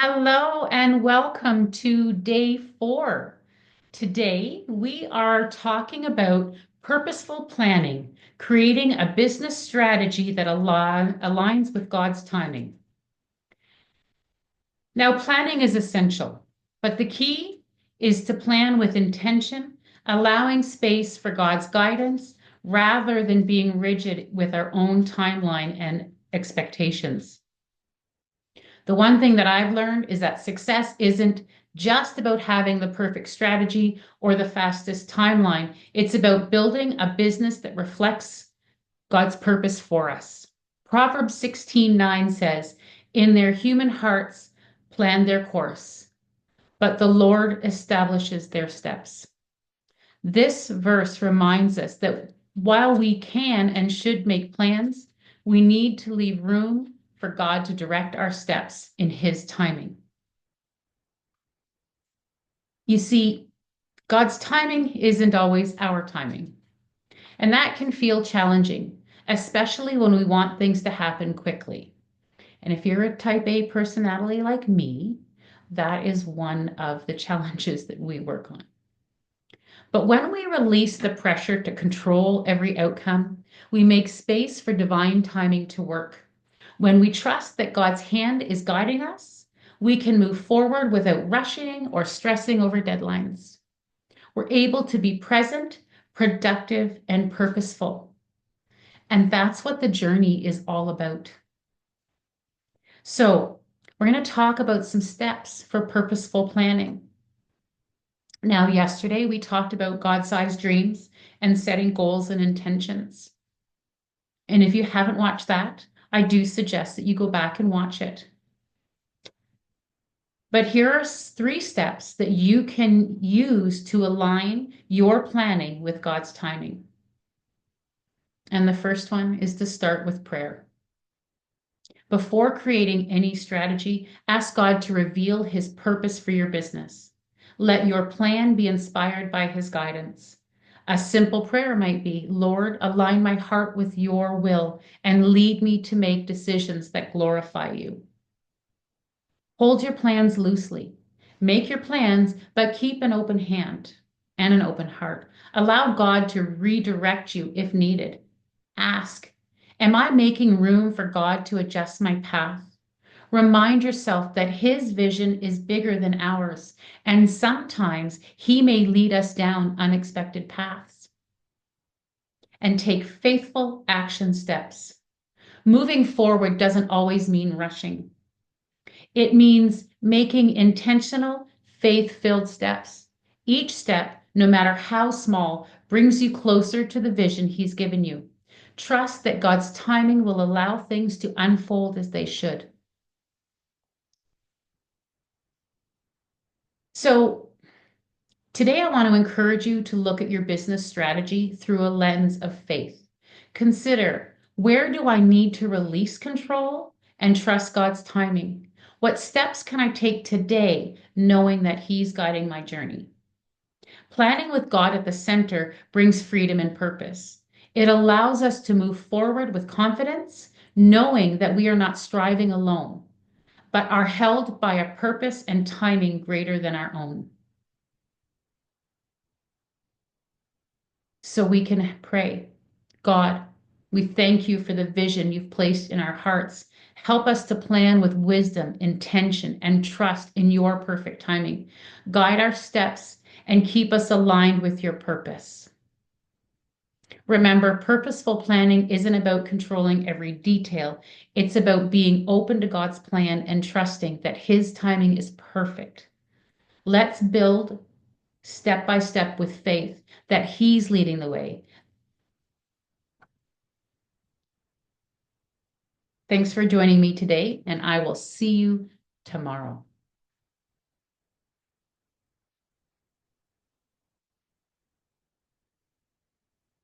Hello and welcome to day 4. Today we are talking about purposeful planning, creating a business strategy that aligns with God's timing. Now, planning is essential, but the key is to plan with intention, allowing space for God's guidance rather than being rigid with our own timeline and expectations. The one thing that I've learned is that success isn't just about having the perfect strategy or the fastest timeline. It's about building a business that reflects God's purpose for us. Proverbs 16:9 says, "In their human hearts plan their course, but the Lord establishes their steps." This verse reminds us that while we can and should make plans, we need to leave room for God to direct our steps in His timing. You see, God's timing isn't always our timing, and that can feel challenging, especially when we want things to happen quickly. And if you're a type A personality like me, that is one of the challenges that we work on. But when we release the pressure to control every outcome, we make space for divine timing to work. When we trust that God's hand is guiding us, we can move forward without rushing or stressing over deadlines. We're able to be present, productive, and purposeful. And that's what the journey is all about. So, we're going to talk about some steps for purposeful planning. Now, yesterday we talked about God-sized dreams and setting goals and intentions. And if you haven't watched that, I do suggest that you go back and watch it. But here are 3 steps that you can use to align your planning with God's timing. And the first one is to start with prayer. Before creating any strategy, ask God to reveal His purpose for your business. Let your plan be inspired by His guidance. A simple prayer might be, "Lord, align my heart with your will and lead me to make decisions that glorify you." Hold your plans loosely. Make your plans, but keep an open hand and an open heart. Allow God to redirect you if needed. Ask, "Am I making room for God to adjust my path?" Remind yourself that His vision is bigger than ours, and sometimes He may lead us down unexpected paths. And take faithful action steps. Moving forward doesn't always mean rushing. It means making intentional, faith-filled steps. Each step, no matter how small, brings you closer to the vision He's given you. Trust that God's timing will allow things to unfold as they should. So, today I want to encourage you to look at your business strategy through a lens of faith. Consider, where do I need to release control and trust God's timing? What steps can I take today knowing that He's guiding my journey? Planning with God at the center brings freedom and purpose. It allows us to move forward with confidence, knowing that we are not striving alone, but are held by a purpose and timing greater than our own. So we can pray, "God, we thank you for the vision you've placed in our hearts. Help us to plan with wisdom, intention, and trust in your perfect timing. Guide our steps and keep us aligned with your purpose." Remember, purposeful planning isn't about controlling every detail. It's about being open to God's plan and trusting that His timing is perfect. Let's build step by step with faith that He's leading the way. Thanks for joining me today, and I will see you tomorrow.